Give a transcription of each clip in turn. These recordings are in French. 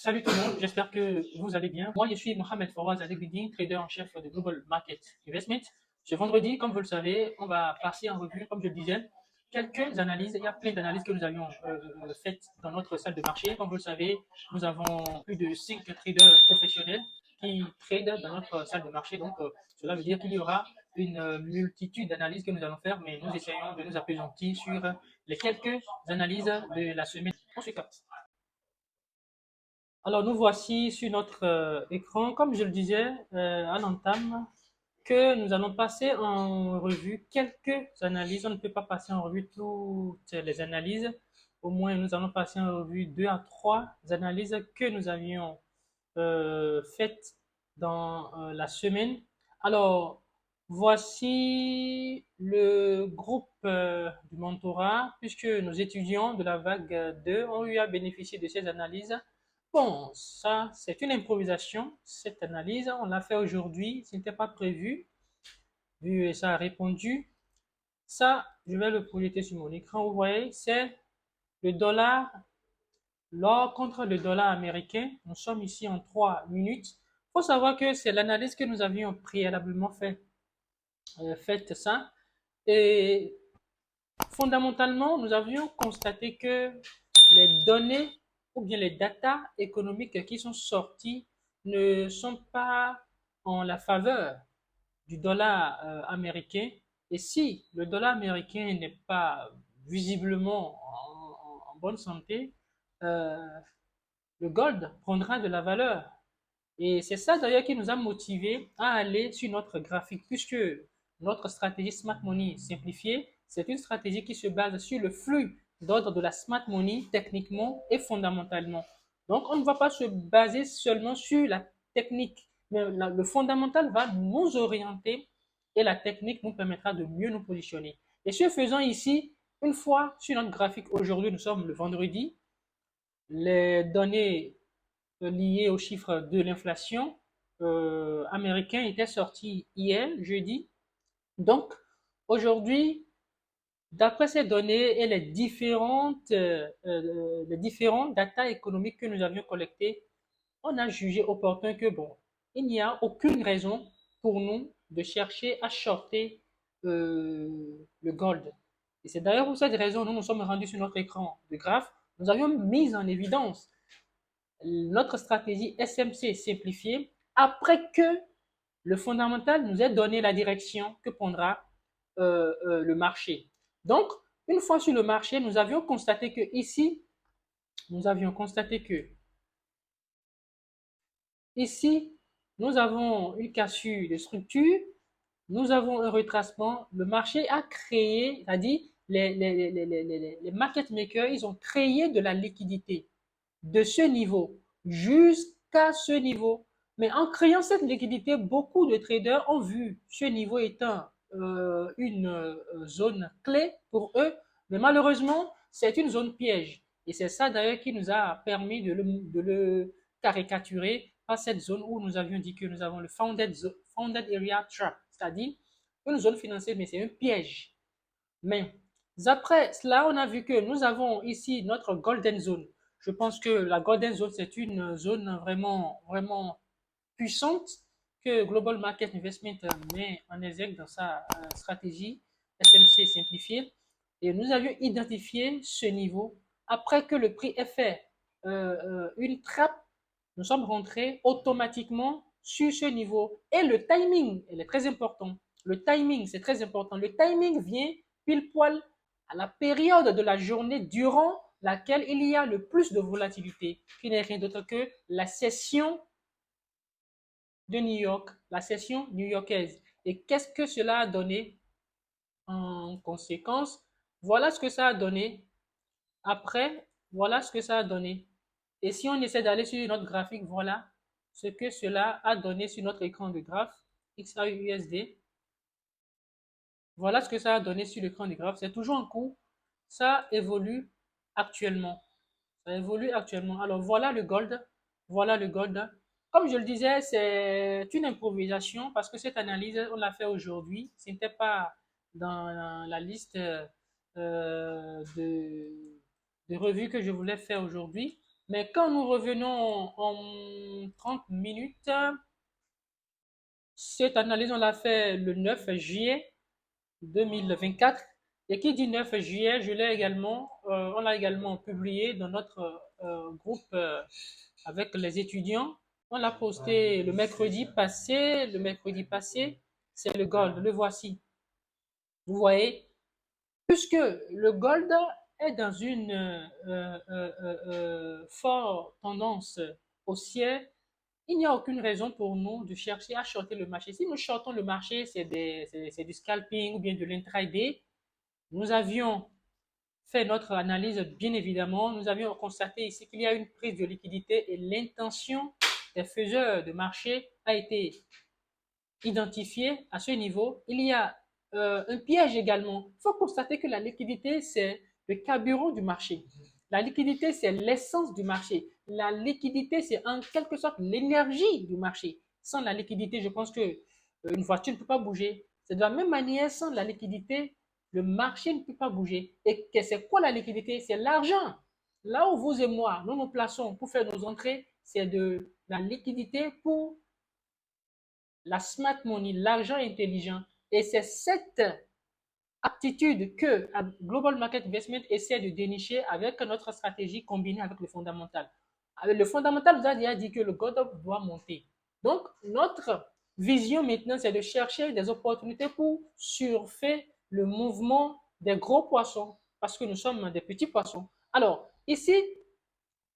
Salut tout le monde, j'espère que vous allez bien. Moi, je suis Mohamed Fawaz Adegbidi, trader en chef de Global Market Investment. Ce vendredi, comme vous le savez, on va passer en revue, comme je le disais, quelques analyses. Il y a plein d'analyses que nous avions faites dans notre salle de marché. Comme vous le savez, nous avons plus de 5 traders professionnels qui tradent dans notre salle de marché. Donc, cela veut dire qu'il y aura une multitude d'analyses que nous allons faire, mais nous essayons de nous appesantir sur les quelques analyses de la semaine. On se capte. Alors, nous voici sur notre écran, comme je le disais à l'entame, que nous allons passer en revue quelques analyses. On ne peut pas passer en revue toutes les analyses. Au moins, nous allons passer en revue 2 à 3 analyses que nous avions faites dans la semaine. Alors, voici le groupe du mentorat, puisque nos étudiants de la vague 2 ont eu à bénéficier de ces analyses. Bon, ça, c'est une improvisation. Cette analyse, on l'a fait aujourd'hui. Ce n'était pas prévu, vu et ça a répondu. Ça, je vais le projeter sur mon écran. Vous voyez, c'est le dollar, l'or contre le dollar américain. Nous sommes ici en 3 minutes. Il faut savoir que c'est l'analyse que nous avions préalablement faite ça. Et fondamentalement, nous avions constaté que les données ou bien les datas économiques qui sont sorties ne sont pas en la faveur du dollar américain. Et si le dollar américain n'est pas visiblement en bonne santé, euh, le gold prendra de la valeur. Et c'est ça d'ailleurs qui nous a motivés à aller sur notre graphique, puisque notre stratégie Smart Money simplifiée, c'est une stratégie qui se base sur le flux d'ordre de la Smart Money techniquement et fondamentalement. Donc, on ne va pas se baser seulement sur la technique, mais le fondamental va nous orienter et la technique nous permettra de mieux nous positionner. Et ce faisant ici, une fois sur notre graphique, aujourd'hui nous sommes le vendredi, les données liées aux chiffres de l'inflation américain étaient sorties hier, jeudi. Donc, aujourd'hui, d'après ces données et les différentes data économiques que nous avions collectées, on a jugé opportun que, bon, il n'y a aucune raison pour nous de chercher à shorter le gold. Et c'est d'ailleurs pour cette raison que nous nous sommes rendus sur notre écran de graphe. Nous avions mis en évidence notre stratégie SMC simplifiée après que le fondamental nous ait donné la direction que prendra le marché. Donc, une fois sur le marché, nous avions constaté que ici, nous avions constaté que ici, nous avons une cassure de structure, nous avons un retracement. Le marché a créé, c'est-à-dire les market makers, ils ont créé de la liquidité de ce niveau jusqu'à ce niveau. Mais en créant cette liquidité, beaucoup de traders ont vu ce niveau étant une zone clé pour eux. Mais malheureusement, c'est une zone piège. Et c'est ça d'ailleurs qui nous a permis de le caricaturer à cette zone où nous avions dit que nous avons le founded area trap, c'est-à-dire une zone financière, mais c'est un piège. Mais après cela, on a vu que nous avons ici notre golden zone. Je pense que la golden zone, c'est une zone vraiment, vraiment puissante que Global Market Investment met en exergue dans sa stratégie SMC simplifiée. Et nous avions identifié ce niveau. Après que le prix ait fait une trappe, nous sommes rentrés automatiquement sur ce niveau. Et le timing, il est très important. Le timing, c'est très important. Le timing vient pile poil à la période de la journée durant laquelle il y a le plus de volatilité, qui n'est rien d'autre que la session de New York, la session new-yorkaise. Et qu'est-ce que cela a donné en conséquence? Voilà ce que ça a donné. Après, voilà ce que ça a donné. Et si on essaie d'aller sur notre graphique, voilà ce que cela a donné sur notre écran de graphe XAUUSD. Voilà ce que ça a donné sur l'écran du graphe. C'est toujours en cours. Ça évolue actuellement. Ça évolue actuellement. Alors voilà le gold. Voilà le gold. Comme je le disais, c'est une improvisation parce que cette analyse, on l'a fait aujourd'hui. Ce n'était pas dans la liste de revues que je voulais faire aujourd'hui. Mais quand nous revenons en 30 minutes, cette analyse, on l'a fait le 9 juillet 2024. Et qui dit 9 juillet, on l'a également publié dans notre groupe avec les étudiants. On l'a posté le mercredi passé. Le mercredi passé, c'est le gold. Le voici. Vous voyez, puisque le gold est dans une forte tendance haussière, il n'y a aucune raison pour nous de chercher à shorter le marché. Si nous shortons le marché, c'est du scalping ou bien de l'intraday. Nous avions fait notre analyse, bien évidemment. Nous avions constaté ici qu'il y a une prise de liquidité et l'intention des faiseurs de marché a été identifiée à ce niveau. Il y a un piège également. Il faut constater que la liquidité, c'est le carburant du marché. La liquidité, c'est l'essence du marché. La liquidité, c'est en quelque sorte l'énergie du marché. Sans la liquidité, je pense que une voiture ne peut pas bouger. C'est de la même manière, sans la liquidité, le marché ne peut pas bouger. Et c'est quoi la liquidité? C'est l'argent. Là où vous et moi, nous nous plaçons pour faire nos entrées, c'est de la liquidité pour la smart money, l'argent intelligent. Et c'est cette aptitude que Global Market Investment essaie de dénicher avec notre stratégie combinée avec le fondamental. Avec le fondamental, vous avez déjà dit que le gold doit monter. Donc, notre vision maintenant, c'est de chercher des opportunités pour surfer le mouvement des gros poissons, parce que nous sommes des petits poissons. Alors, ici,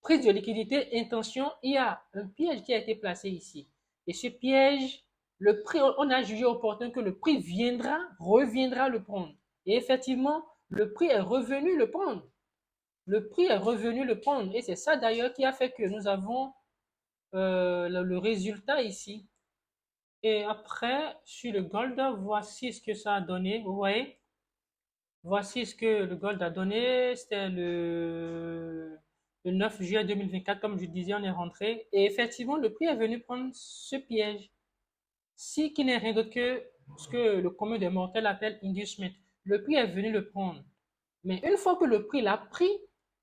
prise de liquidité, intention, il y a un piège qui a été placé ici. Et ce piège, le prix, on a jugé opportun que le prix reviendra le prendre. Et effectivement, le prix est revenu le prendre. Le prix est revenu le prendre. Et c'est ça d'ailleurs qui a fait que nous avons le résultat ici. Et après, sur le gold, voici ce que ça a donné. Vous voyez? Voici ce que le gold a donné. C'était le 9 juillet 2024, comme je disais, on est rentré. Et effectivement, le prix est venu prendre ce piège. Si qui n'est rien d'autre que ce que le commun des mortels appelle inducement. Le prix est venu le prendre. Mais une fois que le prix l'a pris,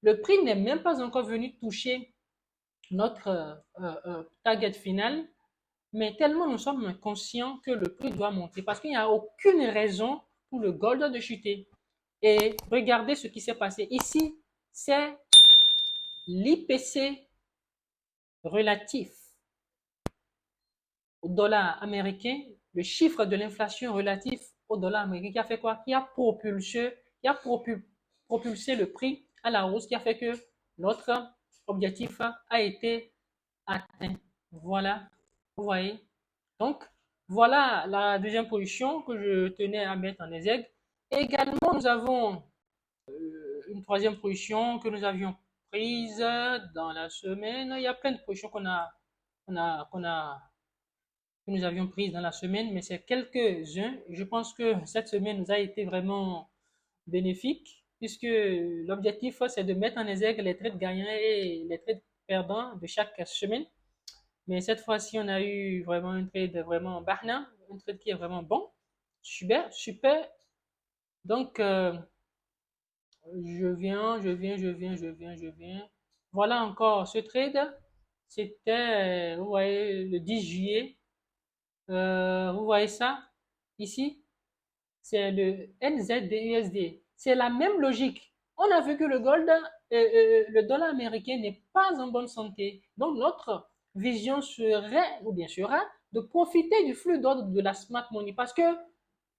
le prix n'est même pas encore venu toucher notre target final. Mais tellement nous sommes conscients que le prix doit monter parce qu'il n'y a aucune raison pour le gold de chuter. Et regardez ce qui s'est passé ici, c'est l'IPC relatif au dollar américain, le chiffre de l'inflation relatif au dollar américain qui a fait quoi? Qui a propulsé le prix à la hausse, qui a fait que notre objectif a été atteint. Voilà, vous voyez. Donc, voilà la deuxième position que je tenais à mettre en exergue. Également, nous avons une troisième position que nous avions prise dans la semaine. Il y a plein de positions qu'on a, qu'on a, que nous avions prises dans la semaine, mais c'est quelques-uns. Je pense que cette semaine nous a été vraiment bénéfique, puisque l'objectif, c'est de mettre en exergue les traits gagnants et les traits perdants de chaque semaine. Mais cette fois-ci, on a eu vraiment un trade vraiment bahna, un trade qui est vraiment bon. Super, super. Donc, je viens. Voilà encore ce trade. C'était, vous voyez, le 10 juillet. Vous voyez ça ici? C'est le NZDUSD. C'est la même logique. On a vu que le dollar américain n'est pas en bonne santé. Donc, notre vision serait, ou bien sera, de profiter du flux d'ordre de la smart money parce que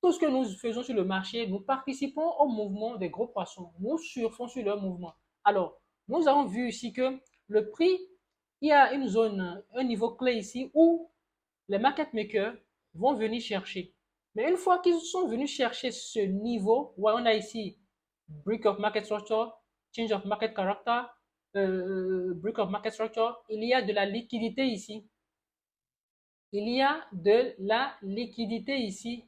tout ce que nous faisons sur le marché, nous participons au mouvement des gros poissons. Nous surfons sur leur mouvement. Alors, nous avons vu ici que le prix, il y a une zone, un niveau clé ici où les market makers vont venir chercher. Mais une fois qu'ils sont venus chercher ce niveau, ouais, on a ici break of market structure, change of market character, break of market structure, il y a de la liquidité ici. Il y a de la liquidité ici.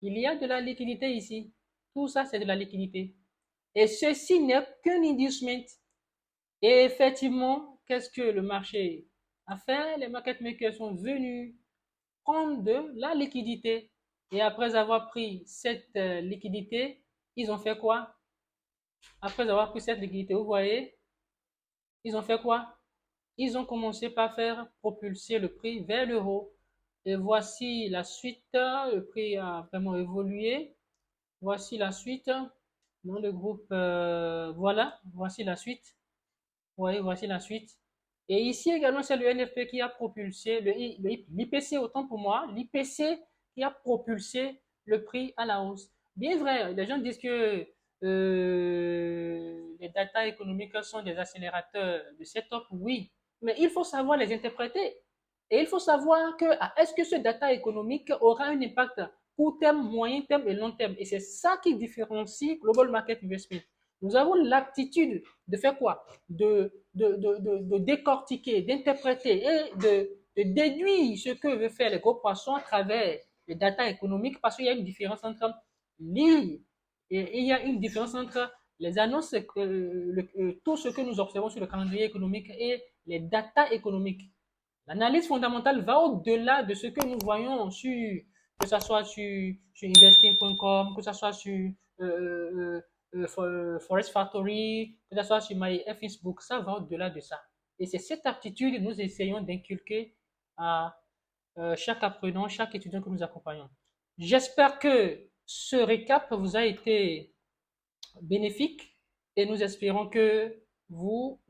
Il y a de la liquidité ici. Tout ça, c'est de la liquidité. Et ceci n'est qu'un inducement. Et effectivement, qu'est-ce que le marché a fait? Les market makers sont venus prendre de la liquidité. Et après avoir pris cette liquidité, ils ont fait quoi? Après avoir pris cette liquidité, vous voyez, Ils ont fait quoi? Ils ont commencé par faire propulser le prix vers le haut. Et voici la suite. Le prix a vraiment évolué. Voici la suite. Dans le groupe, voilà, voici la suite. Oui, voici la suite. Et ici également, c'est le NFP qui a propulsé, l'IPC, autant pour moi, l'IPC qui a propulsé le prix à la hausse. Bien vrai, les gens disent que les data économiques sont des accélérateurs de setup, oui, mais il faut savoir les interpréter. Et il faut savoir que est-ce que ce data économique aura un impact court terme, moyen terme et long terme. Et c'est ça qui différencie Global Market Investment. Nous avons l'aptitude de faire quoi? De décortiquer, d'interpréter et de déduire ce que veut faire les gros poissons à travers les data économiques parce qu'il y a une différence entre lire et il y a une différence entre les annonces, tout ce que nous observons sur le calendrier économique et les data économiques. L'analyse fondamentale va au-delà de ce que nous voyons sur, que ce soit sur investing.com, que ce soit sur Forest Factory, que ce soit sur My Facebook, ça va au-delà de ça. Et c'est cette aptitude que nous essayons d'inculquer à chaque apprenant, chaque étudiant que nous accompagnons. J'espère que ce récap vous a été bénéfique et nous espérons que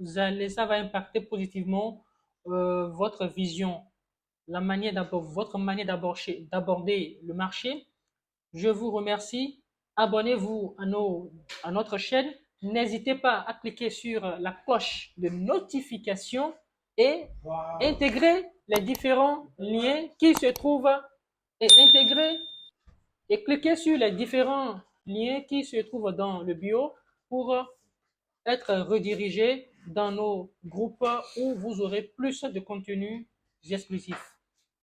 ça va impacter positivement votre vision, votre manière d'aborder le marché. Je vous remercie. Abonnez-vous à notre chaîne. N'hésitez pas à cliquer sur la cloche de notification et intégrer les différents liens qui se trouvent et intégrer et cliquez sur les différents liens qui se trouvent dans le bio pour être redirigé dans nos groupes où vous aurez plus de contenu exclusif.